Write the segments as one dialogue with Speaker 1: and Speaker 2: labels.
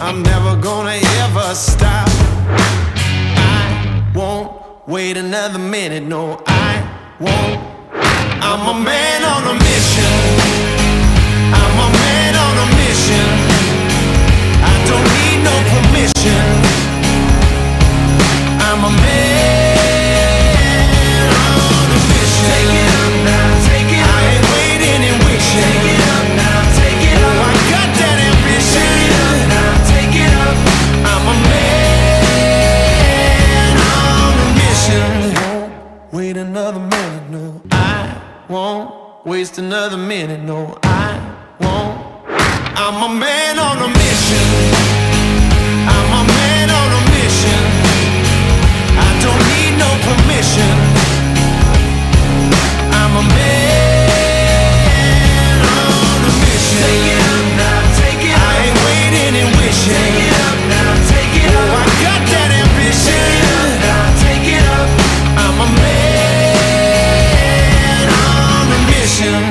Speaker 1: I'm never gonna ever stop. I won't wait another minute, no, I won't. I'm a man on a mission. I'm a man on a mission. I don't need no permission. I'm a man on a mission. Take it up now, take it up. I ain't waiting and wishing. Take it up now, take it up. Oh, I got that ambition. Take it up now, take it up. I'm a man on a mission. Won't wait another minute, no, I won't waste another minute, no, I won't. I'm a man on a mission. I'm a man on a mission. I don't need no permission. I'm a man on a mission. Take it up now, take it up. I ain't waiting and wishing. Take it up now, take it up. Oh, I got that ambition. Take it up now, take it up. I'm a man on a mission.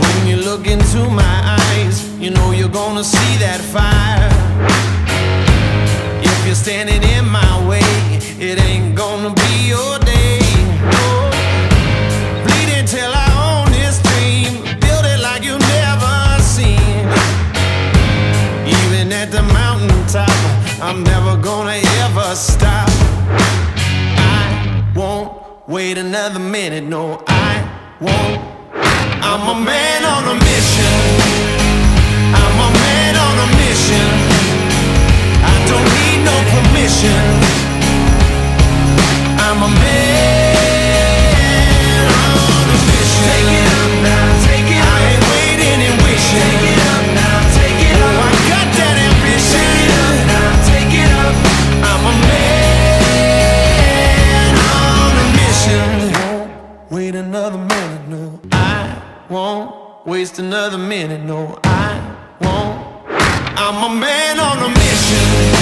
Speaker 1: When you look into my eyes, you know you're gonna see that fire. If you're standing in my way, it ain't gonna be your day. Oh, bleeding till I own this dream, build it like you've never seen. Even at the mountaintop, I'm never gonna ever stop. I won't wait another minute, no, I won't. I'm a man on a mission. I'm a man on a mission. I don't need no permission. I'm a man on a mission. Take it up now, take it up. I ain't waiting and wishing. Take it up now, take it up. Oh, I got that ambition. Take it up now, take it up. I'm a man on a mission. Won't wait another minute, no, I won't waste another minute, no, I won't. I'm a man on a mission.